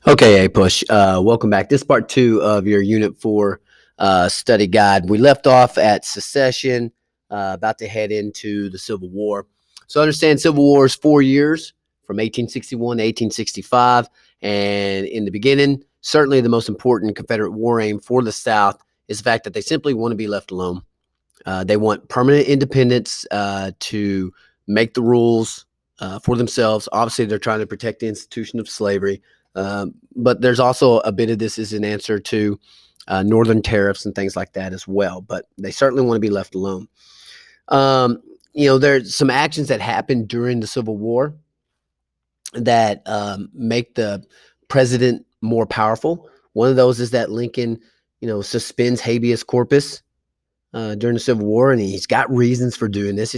Okay, APUSH. Welcome back. This is part two of your Unit 4 study guide. We left off at secession, about to head into the Civil War. So understand Civil War is 4 years from 1861 to 1865. And in the beginning, certainly the most important Confederate war aim for the South is the fact that they simply want to be left alone. They want permanent independence to make the rules for themselves. Obviously, they're trying to protect the institution of slavery. But there's also a bit of this is an answer to northern tariffs and things like that as well. But they certainly want to be left alone. There's some actions that happened during the Civil War that make the president more powerful. One of those is that Lincoln, suspends habeas corpus during the Civil War, and he's got reasons for doing this.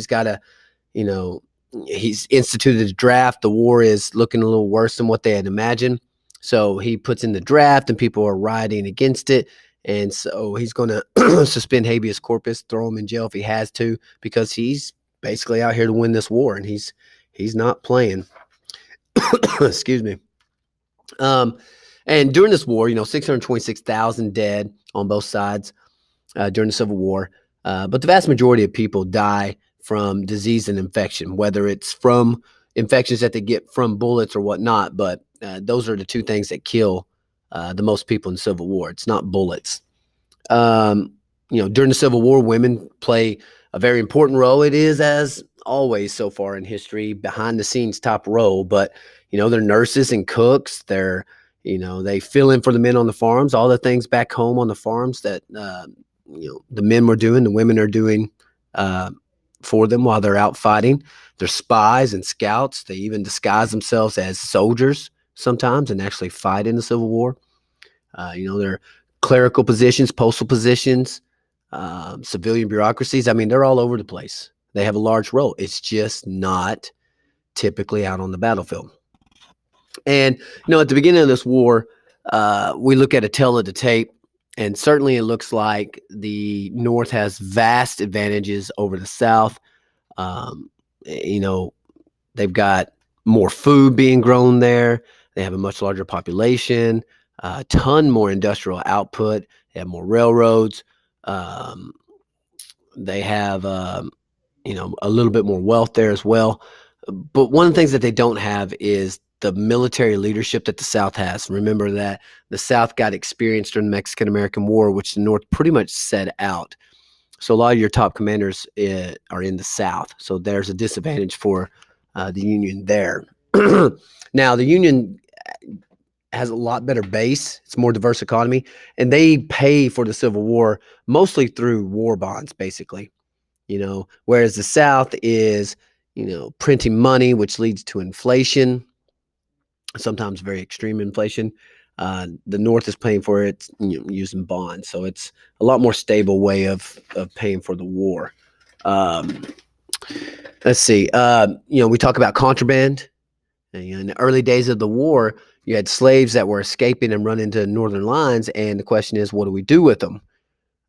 He's instituted a draft. The war is looking a little worse than what they had imagined. So he puts in the draft and people are rioting against it. And so he's going to suspend habeas corpus, throw him in jail if he has to, because he's basically out here to win this war and he's not playing. Excuse me. And during this war, 626,000 dead on both sides during the Civil War. But the vast majority of people die from disease and infection, whether it's from infections that they get from bullets or whatnot. But those are the two things that kill the most people in the Civil War. It's not bullets. During the Civil War, women play a very important role. It is, as always so far in history, behind the scenes top role. But, they're nurses and cooks. They fill in for the men on the farms, all the things back home on the farms that, the men were doing, the women are doing for them while they're out fighting. They're spies and scouts. They even disguise themselves as soldiers sometimes and actually fight in the Civil War. They're clerical positions, postal positions, civilian bureaucracies. They're all over the place. They have a large role. It's just not typically out on the battlefield. And, at the beginning of this war, we look at a tale of the tape. And certainly it looks like the North has vast advantages over the South. They've got more food being grown there. They have a much larger population, a ton more industrial output. They have more railroads. They have, a little bit more wealth there as well. But one of the things that they don't have is the military leadership that the South has. Remember that the South got experience during the Mexican-American War, which the North pretty much set out. So a lot of your top commanders are in the South. So there's a disadvantage for the Union there. Now, the Union has a lot better base. It's a more diverse economy. And they pay for the Civil War mostly through war bonds, basically. Whereas the South is, printing money, which leads to inflation, sometimes very extreme inflation. The North is paying for it using bonds. So it's a lot more stable way of paying for the war. Let's see. We talk about contraband. In the early days of the war, you had slaves that were escaping and running into northern lines. And the question is, what do we do with them?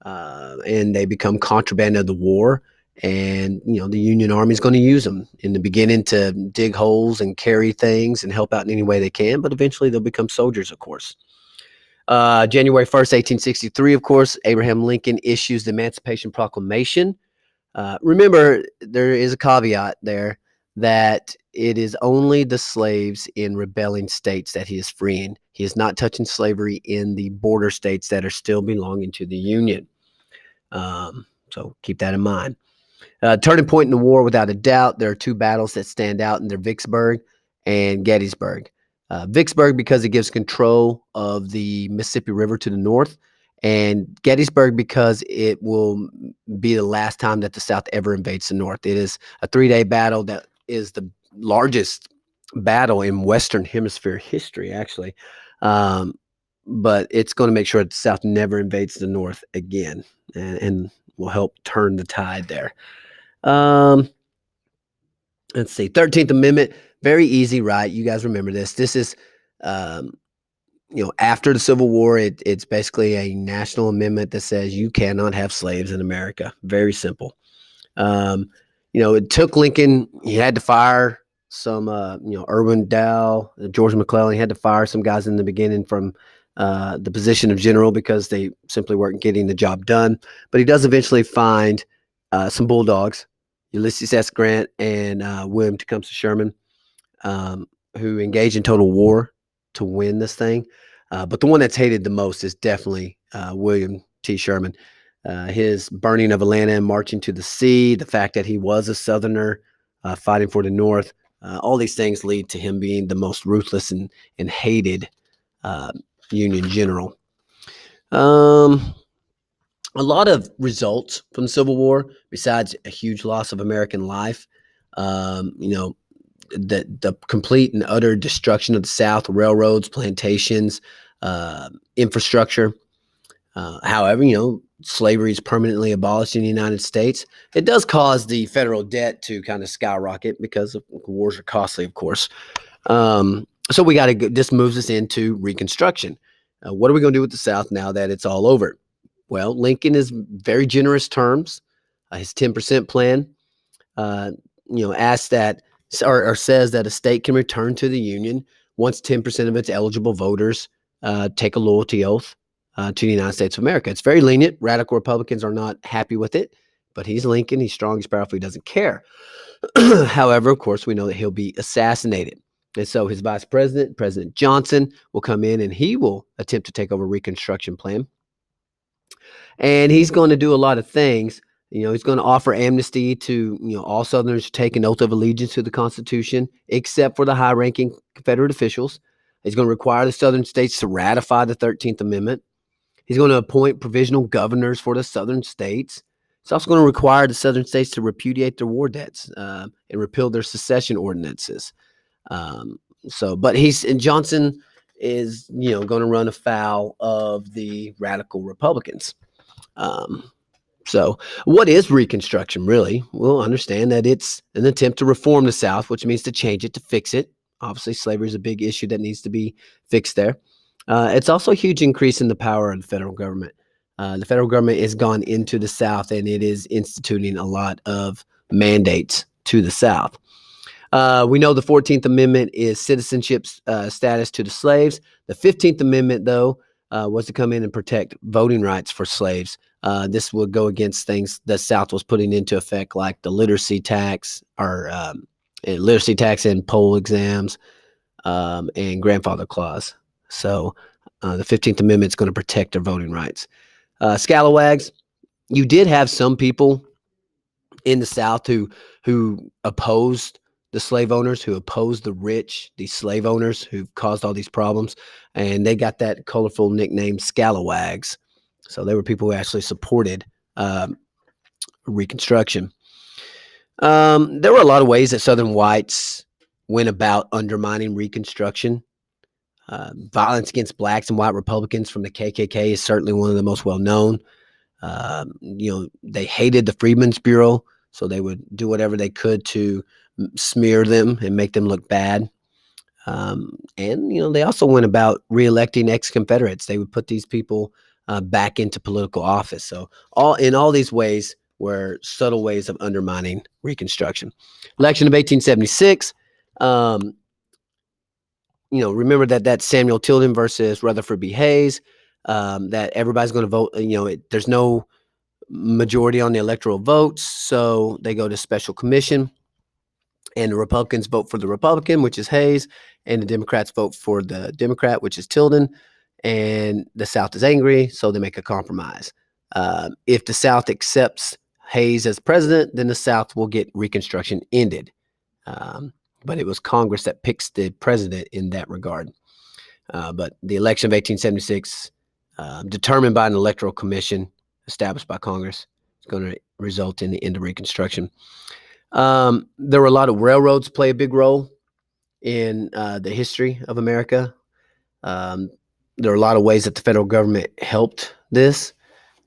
And they become contraband of the war. And, the Union Army is going to use them in the beginning to dig holes and carry things and help out in any way they can. But eventually they'll become soldiers, of course. January 1st, 1863, of course, Abraham Lincoln issues the Emancipation Proclamation. Remember, there is a caveat there that it is only the slaves in rebelling states that he is freeing. He is not touching slavery in the border states that are still belonging to the Union. So keep that in mind. Turning point in the war, without a doubt, there are two battles that stand out, and they're Vicksburg and Gettysburg. Vicksburg because it gives control of the Mississippi River to the north, and Gettysburg because it will be the last time that the South ever invades the North. It is a 3-day battle that is the largest battle in Western Hemisphere history, actually. But it's going to make sure that the South never invades the North again, and will help turn the tide there. Let's see. 13th Amendment, very easy, right? You guys remember this. This is, after the Civil War, it's basically a national amendment that says you cannot have slaves in America. Very simple. It took Lincoln, he had to fire some, Irwin Dow, George McClellan. He had to fire some guys in the beginning from the position of general because they simply weren't getting the job done. But he does eventually find some bulldogs, Ulysses S. Grant and William Tecumseh Sherman, um, who engage in total war to win this thing. But the one that's hated the most is definitely William T. Sherman. His burning of Atlanta and marching to the sea, the fact that he was a Southerner fighting for the North, all these things lead to him being the most ruthless and hated uh, Union general. A lot of results from the Civil War, besides a huge loss of American life, um, you know, the complete and utter destruction of the South, railroads, plantations, infrastructure. However, slavery is permanently abolished in the United States. It does cause the federal debt to kind of skyrocket because wars are costly, of course. So we got to. This moves us into Reconstruction. What are we going to do with the South now that it's all over? Well, Lincoln is very generous terms. His 10% plan, uh, asks that or says that a state can return to the Union once 10% of its eligible voters take a loyalty oath to the United States of America. It's very lenient. Radical Republicans are not happy with it, but he's Lincoln. He's strong, he's powerful, he doesn't care. However, of course, we know that he'll be assassinated. And so his vice president, President Johnson, will come in and he will attempt to take over Reconstruction plan. And he's going to do a lot of things. He's going to offer amnesty to, all Southerners who take an oath of allegiance to the Constitution, except for the high-ranking Confederate officials. He's going to require the Southern states to ratify the 13th Amendment. He's going to appoint provisional governors for the Southern states. He's also going to require the Southern states to repudiate their war debts and repeal their secession ordinances. But Johnson is, going to run afoul of the radical Republicans. So what is Reconstruction really? We'll understand that it's an attempt to reform the South, which means to change it, to fix it. Obviously, slavery is a big issue that needs to be fixed there. It's also a huge increase in the power of the federal government. The federal government has gone into the South and it is instituting a lot of mandates to the South. We know the 14th Amendment is citizenship status to the slaves. The 15th Amendment, though, was to come in and protect voting rights for slaves. This would go against things the South was putting into effect, like the literacy tax and poll exams and grandfather clause. So the 15th Amendment is going to protect their voting rights. Scalawags, you did have some people in the South who opposed the slave owners, who opposed the rich, these slave owners who've caused all these problems, and they got that colorful nickname Scalawags. So they were people who actually supported Reconstruction. There were a lot of ways that Southern whites went about undermining Reconstruction. Violence against blacks and white Republicans from the KKK is certainly one of the most well-known. They hated the Freedmen's Bureau, so they would do whatever they could to smear them and make them look bad. They also went about reelecting ex-Confederates. They would put these people back into political office. So all these ways were subtle ways of undermining Reconstruction. Election of 1876. Remember that Samuel Tilden versus Rutherford B. Hayes. That everybody's going to vote. There's no majority on the electoral votes, so they go to special commission. And the Republicans vote for the Republican, which is Hayes, and the Democrats vote for the Democrat, which is Tilden. And the South is angry, so they make a compromise. If the South accepts Hayes as president, then the South will get Reconstruction ended. But it was Congress that picks the president in that regard. But the election of 1876, determined by an electoral commission established by Congress, is going to result in the end of Reconstruction. There were a lot of railroads play a big role in the history of America. There are a lot of ways that the federal government helped this.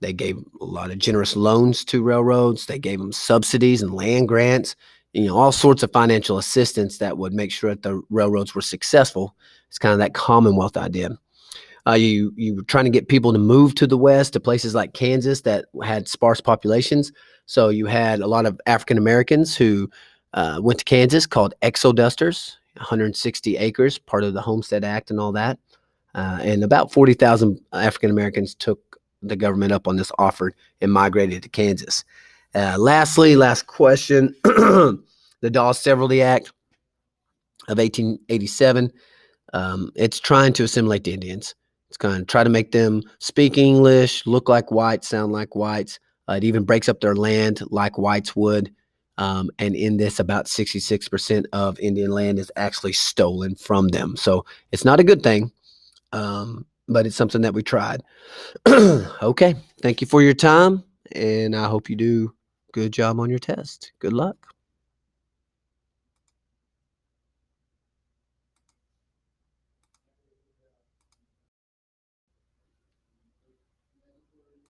They gave a lot of generous loans to railroads. They gave them subsidies and land grants, all sorts of financial assistance that would make sure that the railroads were successful. It's kind of that Commonwealth idea. You were trying to get people to move to the West, to places like Kansas that had sparse populations. So you had a lot of African Americans who Went to Kansas, called Exodusters, 160 acres, part of the Homestead Act and all that. And about 40,000 African Americans took the government up on this offer and migrated to Kansas. Lastly, last question. The Dawes-Severly Act of 1887. It's trying to assimilate the Indians. It's going to try to make them speak English, look like whites, sound like whites. It even breaks up their land like whites would. And in this, about 66% of Indian land is actually stolen from them. So it's not a good thing, but it's something that we tried. Okay. Thank you for your time. And I hope you do a good job on your test. Good luck.